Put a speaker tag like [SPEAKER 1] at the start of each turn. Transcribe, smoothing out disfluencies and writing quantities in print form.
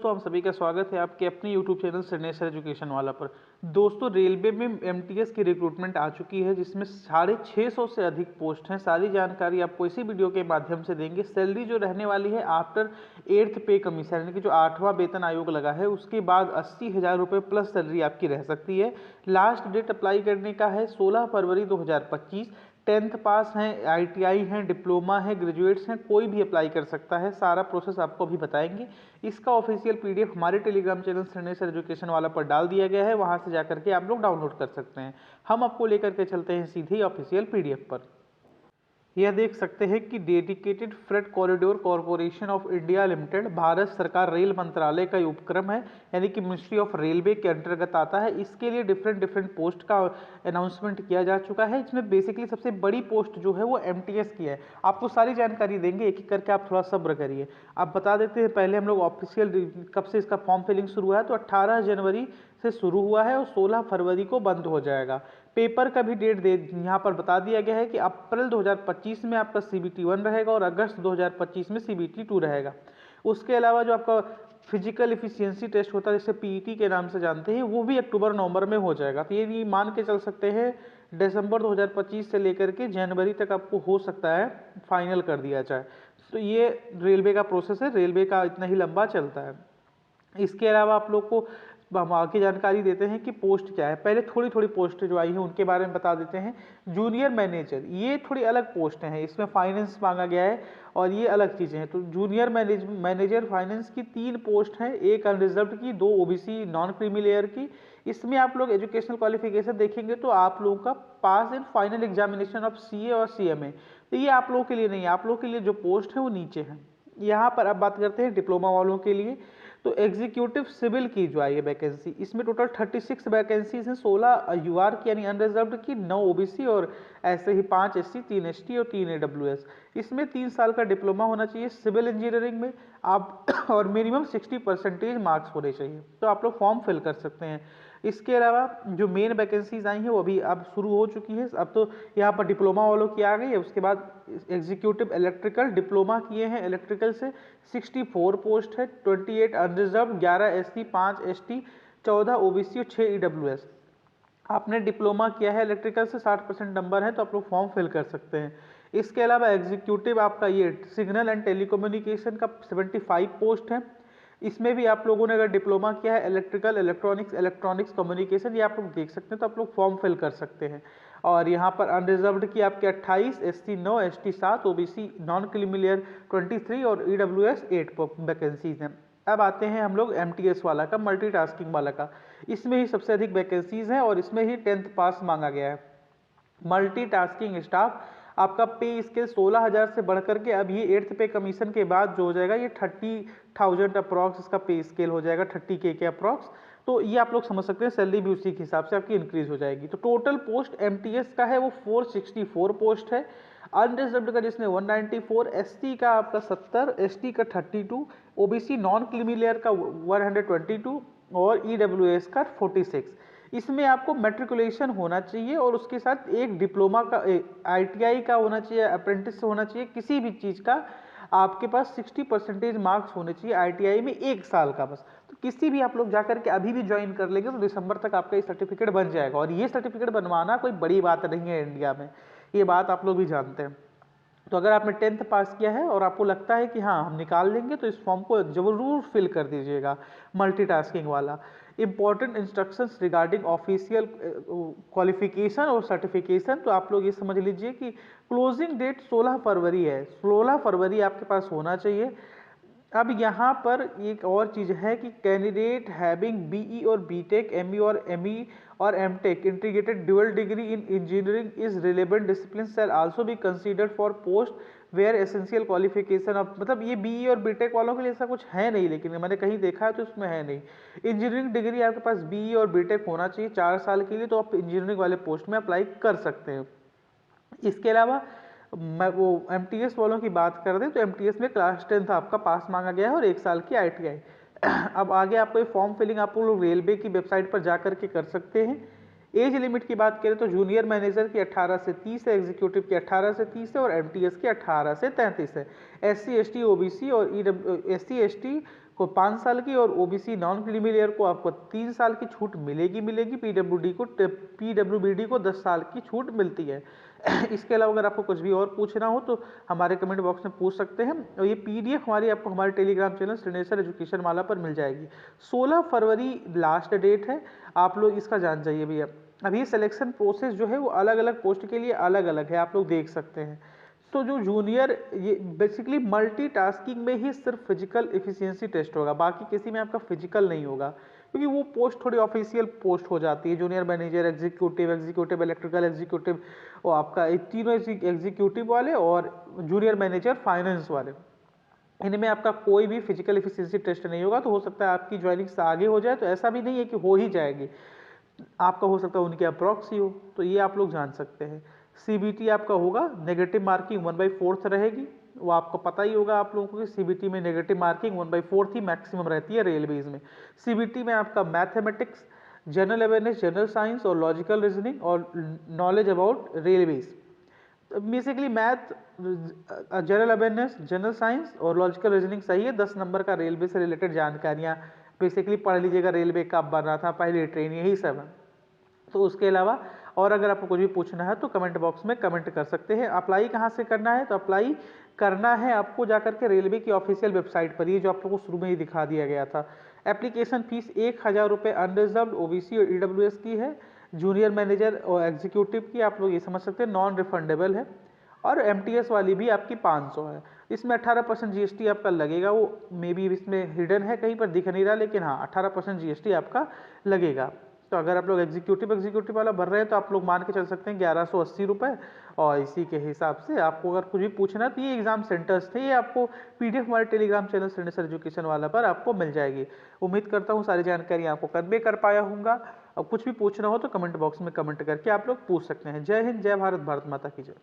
[SPEAKER 1] दोस्तों, हम सभी का स्वागत है आपके अपने यूट्यूब चैनल सिग्नेचर एजुकेशन वाला पर। दोस्तों, रेलवे में एमटीएस की रिक्रूटमेंट आ चुकी है जिसमें 650 से अधिक पोस्ट हैं। सारी जानकारी आपको इसी वीडियो के माध्यम से देंगे। सैलरी जो रहने वाली है आफ्टर 8th पे कमीशन, यानी कि जो 8वां वेतन आयोग लगा है उसके बाद 80,000 रुपये प्लस सैलरी आपकी रह सकती है। लास्ट डेट अप्लाई करने का है 16 फरवरी 2025। 10th पास हैं, आईटीआई हैं, डिप्लोमा है, ग्रेजुएट्स हैं, कोई भी अप्लाई कर सकता है। सारा प्रोसेस आपको अभी बताएंगे। इसका ऑफिशियल पीडीएफ हमारे टेलीग्राम चैनल सिग्नेचर एजुकेशन वाला पर डाल दिया गया है, वहां से जाकर के आप लोग डाउनलोड कर सकते हैं। हम आपको लेकर के चलते हैं सीधे ही ऑफिशियल पीडीएफ पर। यह देख सकते हैं कि dedicated freight corridor corporation of India limited Bharat सरकार रेल मंत्रालय का उपक्रम है, यानी कि मिनिस्ट्री ऑफ रेलवे के अंतर्गत आता है। इसके लिए डिफरेंट पोस्ट का अनाउंसमेंट किया जा चुका है। इसमें बेसिकली सबसे बड़ी पोस्ट जो है वो एमटीएस की है। आपको सारी जानकारी देंगे, एक एक करके आप थोड़ा सब्र करिए। आप बता देते हैं पहले हम लोग ऑफिशियल कब से इसका फॉर्म फिलिंग शुरू हुआ है, तो 18 जनवरी से शुरू हुआ है और 16 फरवरी को बंद हो जाएगा। पेपर का भी डेट दे यहाँ पर बता दिया गया है कि अप्रैल 2025 में आपका CBT 1 रहेगा और अगस्त 2025 में CBT 2 रहेगा। उसके अलावा जो आपका फिजिकल इफिशियंसी टेस्ट होता है, जिसे पीईटी के नाम से जानते हैं, वो भी अक्टूबर नवंबर में हो जाएगा। तो ये मान के चल सकते हैं दिसंबर 2025 से लेकर के जनवरी तक आपको हो सकता है फाइनल कर दिया जाए। तो ये रेलवे का प्रोसेस है, रेलवे का इतना ही लंबा चलता है। इसके अलावा आप लोग को हम आगे जानकारी देते हैं कि पोस्ट क्या है। पहले थोड़ी थोड़ी पोस्ट जो आई हैं उनके बारे में बता देते हैं। जूनियर मैनेजर, ये थोड़ी अलग पोस्ट हैं, इसमें फाइनेंस मांगा गया है और ये अलग चीज़ें हैं। तो जूनियर मैनेजर फाइनेंस की 3 पोस्ट हैं, एक अनरिजर्व्ड की, 2 ओबीसी नॉन क्रीमी लेयर की। इसमें आप लोग एजुकेशनल क्वालिफिकेशन देखेंगे तो आप लोगों का pass in final examination of CA और CMA। तो ये आप लोगों के लिए नहीं है, आप लोगों के लिए जो पोस्ट है वो नीचे है। यहाँ पर अब बात करते हैं डिप्लोमा वालों के लिए। तो एग्जीक्यूटिव सिविल की जो आई है वैकेंसी, इसमें टोटल 36 वैकेंसीज हैं। 16 यूआर की यानी अनरिजर्व्ड की, 9 ओबीसी और ऐसे ही 5 SC, 3 ST और 3 AWS। इसमें 3 साल का डिप्लोमा होना चाहिए सिविल इंजीनियरिंग में आप और मिनिमम 60% मार्क्स होने चाहिए। तो आप लोग फॉर्म फिल कर सकते हैं। इसके अलावा जो मेन वैकेंसीज आई हैं वो अभी अब शुरू हो चुकी है। अब तो यहाँ पर डिप्लोमा वालों की आ गई है। उसके बाद एग्जीक्यूटिव इलेक्ट्रिकल डिप्लोमा किए हैं इलेक्ट्रिकल से 64 पोस्ट है। 28 अनरिजर्व, 11 SC, 5 ST, 14 OBC और 6 EWS। आपने डिप्लोमा किया है इलेक्ट्रिकल से, 60% नंबर है, तो आप लोग फॉर्म फिल कर सकते हैं। इसके अलावा एग्जीक्यूटिव आपका ये सिग्नल एंड टेलीकम्युनिकेशन का 75 पोस्ट है। इसमें भी आप लोगों ने अगर डिप्लोमा किया है इलेक्ट्रिकल, इलेक्ट्रॉनिक्स कम्युनिकेशन, ये आप लोग देख सकते हैं, तो आप लोग फॉर्म फिल कर सकते हैं। और यहाँ पर अनरिजर्व्ड की आपके 28, SC 9, ST 7, OBC non creamy layer 23 और EWS 8 वैकेंसीज हैं। अब आते हैं हम लोग MTS वाला का, मल्टीटास्किंग वाला का। इसमें ही सबसे अधिक वैकेंसीज हैं और इसमें ही 10th पास मांगा गया है। मल्टीटास्किंग स्टाफ आपका पे स्केल 16,000 से बढ़कर के अब ये 8th पे कमीशन के बाद जो हो जाएगा ये 30,000 अप्रॉक्स इसका पे स्केल हो जाएगा, 30K के अप्रॉक्स। तो ये आप लोग समझ सकते हैं, सैलरी भी उसी के हिसाब से आपकी इंक्रीज हो जाएगी। तो टोटल पोस्ट MTS का है वो 464 पोस्ट है। अनरिजर्व्ड का जिसने 194, SC का आपका 70, ST का 32, OBC नॉन क्रीमी लेयर का 122 और EWS का 46। इसमें आपको मैट्रिकुलेशन होना चाहिए और उसके साथ एक डिप्लोमा का, ITI का होना चाहिए, अप्रेंटिस होना चाहिए, किसी भी चीज़ का आपके पास 60% मार्क्स होने चाहिए ITI में 1 साल का बस। तो किसी भी आप लोग जाकर के अभी भी ज्वाइन कर लेंगे तो दिसंबर तक आपका ये सर्टिफिकेट बन जाएगा। और ये सर्टिफिकेट बनवाना कोई बड़ी बात नहीं है इंडिया में, ये बात आप लोग भी जानते हैं। तो अगर आपने 10th पास किया है और आपको लगता है कि हाँ हम निकाल लेंगे, तो इस फॉर्म को जरूर फिल कर दीजिएगा, मल्टीटास्किंग वाला। Important instructions regarding official qualification और सर्टिफिकेशन, तो आप लोग ये समझ लीजिए कि क्लोजिंग डेट 16 फरवरी है। 16 फरवरी आपके पास होना चाहिए। अब यहाँ पर एक और चीज़ है कि कैंडिडेट हैविंग BE और BTech, ME और ME और MTech integrated dual degree in engineering is relevant discipline shall also be considered for post where essential qualification of, मतलब ये BE और BTech वालों के लिए ऐसा कुछ है नहीं, लेकिन मैंने कहीं देखा है तो इसमें है नहीं। इंजीनियरिंग डिग्री आपके पास BE और BTech होना चाहिए 4 साल के लिए, तो आप इंजीनियरिंग वाले पोस्ट में अप्लाई कर सकते हैं। इसके अलावा मैं वो MTS वालों की बात कर दें तो MTS में क्लास 10 आपका पास मांगा गया है और 1 साल की ITI। अब आगे आपको ये फॉर्म फिलिंग आप लोग रेलवे की वेबसाइट पर जा करके कर सकते हैं। एज लिमिट की बात करें तो जूनियर मैनेजर की 18 से 30 है, एग्जीक्यूटिव की 18 से 30 है और MTS की 18 से 33 है। SC ST OBC और SC ST को 5 साल की और ओबीसी नॉन क्रीमी लेयर को आपको 3 साल की छूट मिलेगी। पीडब्ल्यूबीडी को 10 साल की छूट मिलती है। इसके अलावा अगर आपको कुछ भी और पूछना हो तो हमारे कमेंट बॉक्स में पूछ सकते हैं, और ये पीडीएफ हमारी आपको हमारे टेलीग्राम चैनल श्रेणेश्वर एजुकेशन वाला पर मिल जाएगी। 16 फरवरी लास्ट डेट है, आप लोग इसका जान जाइए भैया। अभी सिलेक्शन प्रोसेस जो है वो अलग अलग पोस्ट के लिए अलग अलग है, आप लोग देख सकते हैं। तो जो जूनियर, ये बेसिकली मल्टीटास्किंग में ही सिर्फ फिजिकल एफिशिएंसी टेस्ट होगा, बाकी किसी में आपका फिजिकल नहीं होगा, क्योंकि वो पोस्ट थोड़ी ऑफिशियल पोस्ट हो जाती है। Junior manager, executive electrical executive, और आपका ये तीनों एग्जीक्यूटिव वाले और जूनियर मैनेजर फाइनेंस वाले, इनमें आपका कोई भी फिजिकल एफिशिएंसी टेस्ट नहीं होगा। तो हो सकता है आपकी ज्वाइनिंग से आगे हो जाए, तो ऐसा भी नहीं है कि हो ही जाएगी, आपका हो सकता है उनके अप्रॉक्स ही हो, तो ये आप लोग जान सकते हैं। सीबीटी आपका होगा, नेगेटिव मार्किंग 1/4 रहेगी, वो आपको पता ही होगा आप लोगों को कि सीबीटी में नेगेटिव मार्किंग 1/4 ही मैक्सिमम रहती है रेलवेज में। सीबीटी में आपका mathematics, general awareness, general science और लॉजिकल रीजनिंग और knowledge about railways, basically math, general awareness, general science और लॉजिकल रीजनिंग सही है। 10 नंबर का रेलवे से रिलेटेड जानकारियाँ बेसिकली पढ़ लीजिएगा, रेलवे कब बन रहा था, पहली ट्रेन, यही सब है। तो उसके अलावा और अगर आपको कुछ भी पूछना है तो कमेंट बॉक्स में कमेंट कर सकते हैं। अप्लाई कहाँ से करना है, तो अप्लाई करना है आपको जाकर के रेलवे की ऑफिशियल वेबसाइट पर, ये जो आप लोगों को शुरू में ही दिखा दिया गया था। एप्लीकेशन फीस 1000 रुपये अनरिजर्व ओबीसी और ईडब्ल्यूएस की है। जूनियर मैनेजर और एग्जीक्यूटिव की आप लोग ये समझ सकते हैं नॉन रिफंडेबल है, और एमटीएस वाली भी आपकी 500 है। इसमें 18% जीएसटी आपका लगेगा, वो मे बी इसमें हिडन है, कहीं पर दिख नहीं रहा, लेकिन हाँ 18% जीएसटी आपका लगेगा। तो अगर आप लोग एग्जीक्यूटिव वाला भर रहे हैं तो आप लोग मान के चल सकते हैं 1180 रुपये, और इसी के हिसाब से आपको अगर कुछ भी पूछना है तो ये एग्जाम सेंटर्स थे, ये आपको पीडीएफ हमारे टेलीग्राम चैनल श्रेणेश्वर एजुकेशन वाला पर आपको मिल जाएगी। उम्मीद करता हूँ सारी जानकारी आपको कन्वे कर पाया हूँगा। अब कुछ भी पूछना हो तो कमेंट बॉक्स में कमेंट करके आप लोग पूछ सकते हैं। जय हिंद, जय भारत, भारत माता की जय।